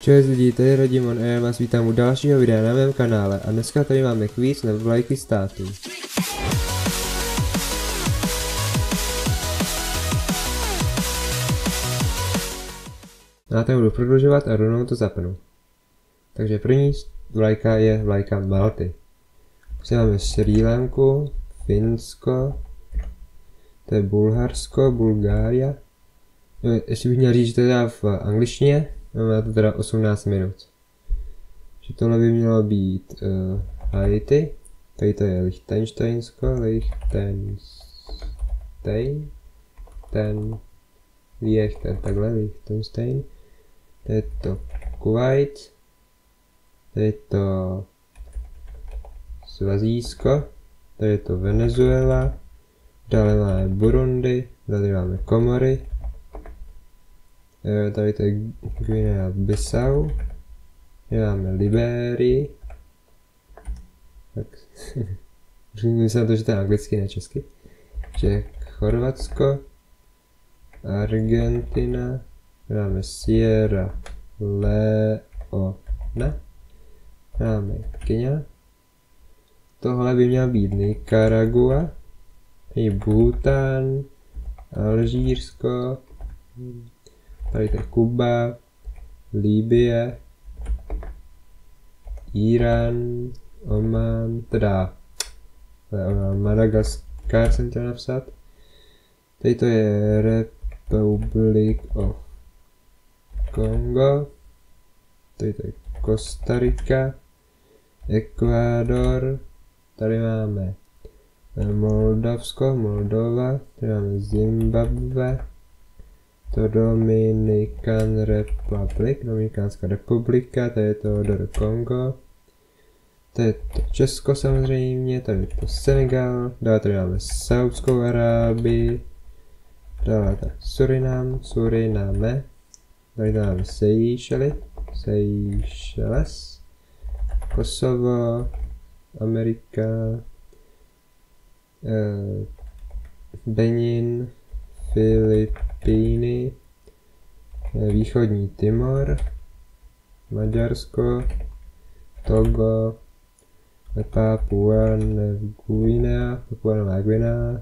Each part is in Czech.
Čau lidi, tady je Radimon a já vás vítám u dalšího videa na mém kanále a dneska tady máme kvíz na vlajky států. Já to budu prodlužovat a rovnou to zapnu. Takže první vlajka je vlajka Malty. Potom máme Srí Lanku, Finsko, to je Bulharsko, Bulgária. No, ještě bych měl říct, že to je v angličtině. Máme to teda 18 minut. Že tohle by mělo být Haiti. Tady to je Lichtensteinsko, Liechtenstein. To je to Kuwait. To je to Svazijsko. Tady je to Venezuela. Dále máme Burundi. Dále máme Komory. Tady to je Guinea Bissau. Máme Liberii. Tak. Myslím na to, že to je anglicky, ne česky. Že Chorvatsko. Argentina. Máme Sierra Leone. Máme Kenya. Tohle by měla být Nicaragua. I Bhútán. Alžírsko. Tady to je Kuba, Libye, Irán, Oman, Madagaskar jsem chtěl napsat. Tady to je Republic of Congo. Tady to je Kostarika, Ekvádor. Tady máme Moldova, tady máme Zimbabwe. To Dominikánská republika, tady je to Kongo, tady je to Česko samozřejmě, tady je to Senegal, dále tady máme Saudskou Arábii, dále tady Suriname, tady máme Seychelles, Kosovo, Amerika, Benin, Filipíny, Východní Timor, Maďarsko, Togo, Papua Nová Guinea,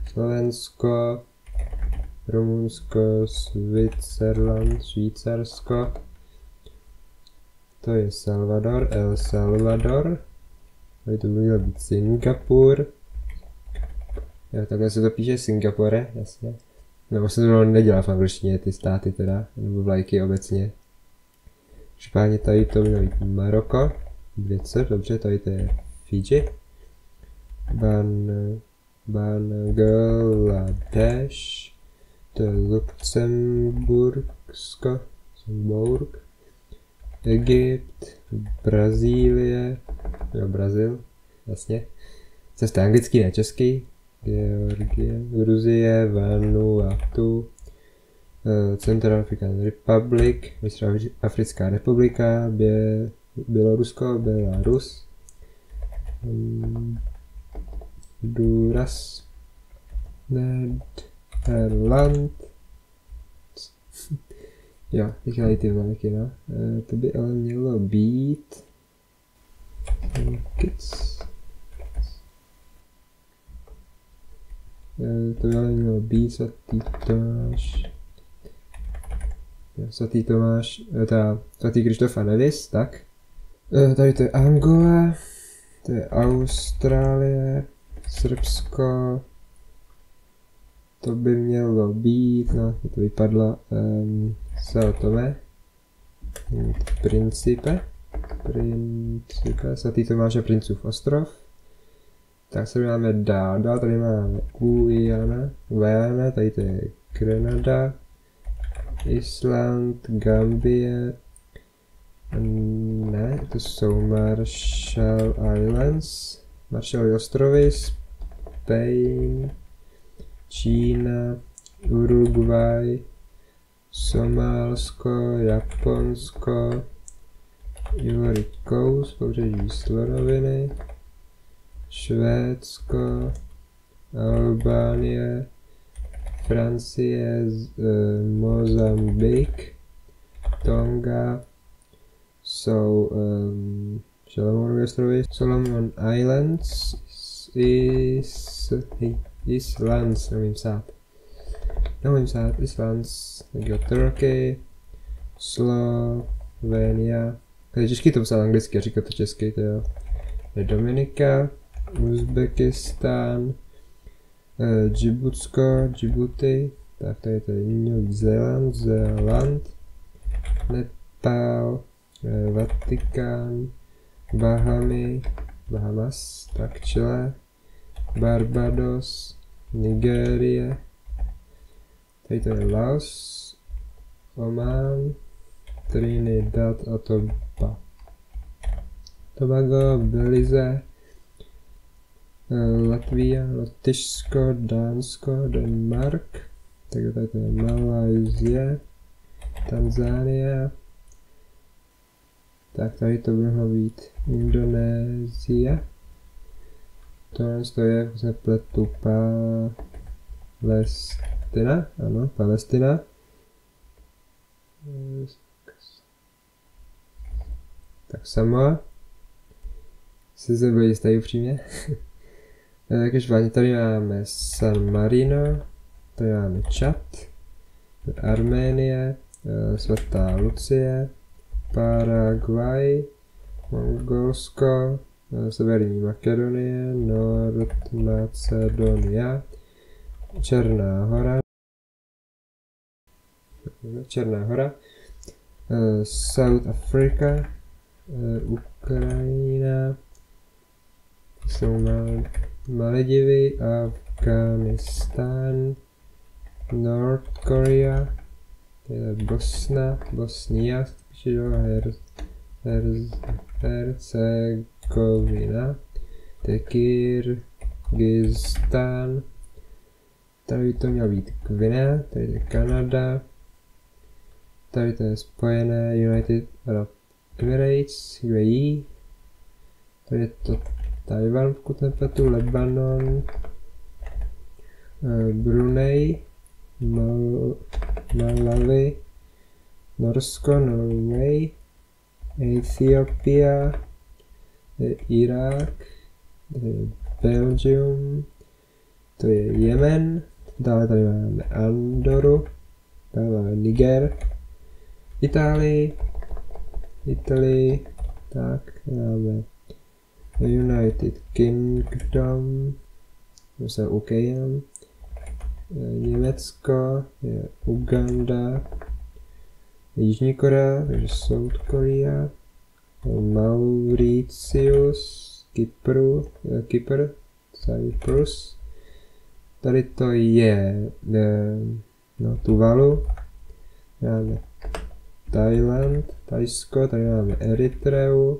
Slovensko, Rumunsko, Švýcarsko, to je El Salvador, tady to by měl být Singapur. Jo, takhle se to píše Singapore, jasně. Nebo se to nedělá v angličtině, ty státy teda, nebo vlajky obecně. Špáně tady to mělo být Maroko, dobře, tady to je Fidži. Bangladeš, to je Lucemburg, Egypt, Brazílie, jo, Brazil, jasně. Cesta anglický, ne český. Georgie, Gruzie, Vanuatu, Centralafrican Republic, Africká republika, Bělorusko, Belarus, Honduras, Nederland. Jo, tyhle ty vlajky, no. To by ale mělo být to by ale mělo být Svatý Tomáš, Svatý Krištof a Nevis, tak. Tady to je Angola, to je Austrálie, Srbsko, to by mělo být, no, to vypadlo, São Tomé, Principe, Svatý Tomáš a Princův ostrov. Tak se máme dál, tady máme Guyana, tady to je Grenada, Island, Gambie, ne, to jsou Marshall Islands, Marshallovy ostrovy, Spain, Čína, Uruguay, Somálsko, Japonsko, Ivory Coast, pobřeží Slonoviny, Švédsko, Albánie, Francie, Mozambik, Tonga jsou Salomonovy ostrovy. Solomon Islands, Islands, neumím psát, Islands, Turkey, Slovenia, je těžký to psát anglicky a říkat to česky, to jo. Dominika, Uzbekistán, Djibouti, tak tady to je Nový Zéland, Nepál, Vatikán, Bahamas, tak Chile, Barbados, Nigérie, tady to je Laos, Oman, Trinidad a Tobago, Belize, Latvia, Lotyšsko, Dánsko, Denmark, takže tady to je Malajsie, Tanzánie, tak tady to by mohlo být Indonésie, tohle je vlastně pletu Palestina, ano, Palestina, tak Samoa, si se byl jistý upřímně. Každopádně tady máme San Marino, tady máme Čad, Arménie, Svatá Lucie, Paraguay, Mongolsko, Severní Makedonie, Nordmacedonia, Černá hora, South Africa, Ukrajina, jsou Maledivy, Afghánistán, North Korea, Bosnia, Hercegovina, Kyrgyzstán, tady to mělo být Gvinea, tady je Kanada, tady to je Spojené United Arab Emirates, UAE, tady je to Tajvan, pokud nepletu, Lebanon, Brunei, Malawi, Norsko, Norway, Etiopia, Irák, Belgium, to je Jemen, dále tady máme Andoru, dále máme Niger, Itálii, tak máme United Kingdom, zase UK, Německo, je Uganda, Jižní Korea, takže South Korea, Mauritius, Kypr, Cyprus, tady to je Tuvalu, máme Thailand, Thajsko, tady máme Eritreu,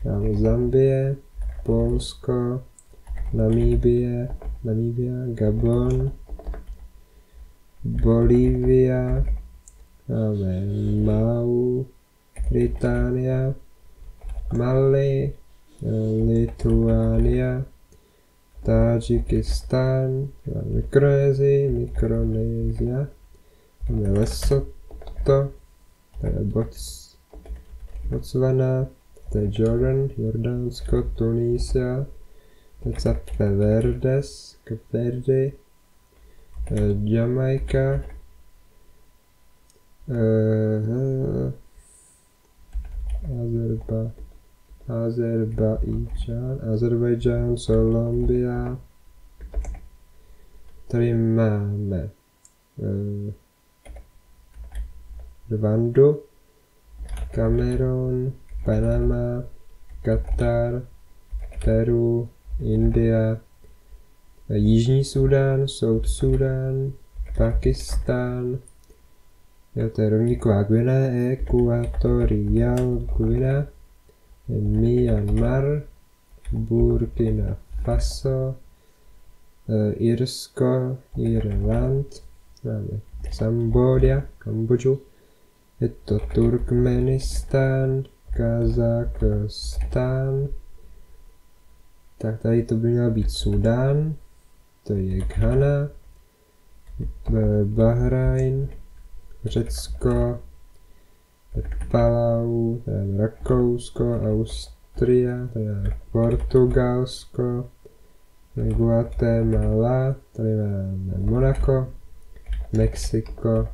máme Zambie, Polsko, Namíbia, Gabon, Bolívia, máme Mauritánia, Mali, Lituánia, Tadžikistán, Mikronésia, máme Lesotho, to je Botswana, to je Jordánsko, Tunisia, to je Cape Verde, Jamaika, Azerbajdžán, Colombia, tady máme Rwandu, Kamerun, Panama, Katar, Peru, India, Jižní Súdán, South Súdán, Pakistán, jo, to je rovníková Guinea, Ekvatorial Guinea, Myanmar, Burkina Faso, Irsko, Irland, máme Kambodžu, je to Turkmenistán, Kazachstán, tak tady to by měl být Súdán, to je Ghana, Bahrajn, Řecko, Palau, tady máme Rakousko, Austria, tady máme Portugalsko, Guatemala, tady máme Monako, Mexiko,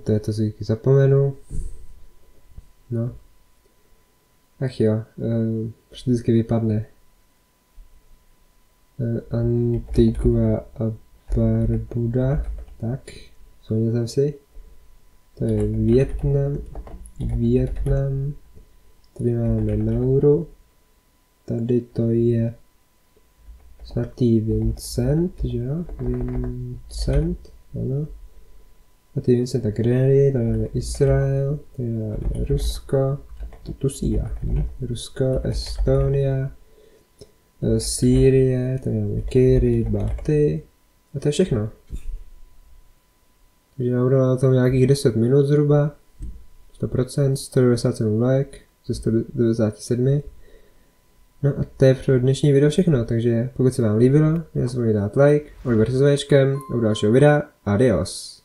to je to, si zapomenu. No. Ach jo, vždycky vypadne. Antigua a Barbuda, tak, vzpomněte si. To je Vietnam, tady máme Nauru, tady to je svatý Vincent, že jo? Vincent, ano. Svatý Vincent a Grenady, tady máme Izrael, tady máme Rusko, Tusia, Rusko, Estonia, Sýrie, tady máme Kiribati, a to je všechno. Takže já budu na tom nějakých 10 minut zhruba, 100%, 197 like, ze 197. No a to je pro dnešní video všechno, takže pokud se vám líbilo, nezapomeňte dát like, odběr se zvečkem a u dalšího videa, adios.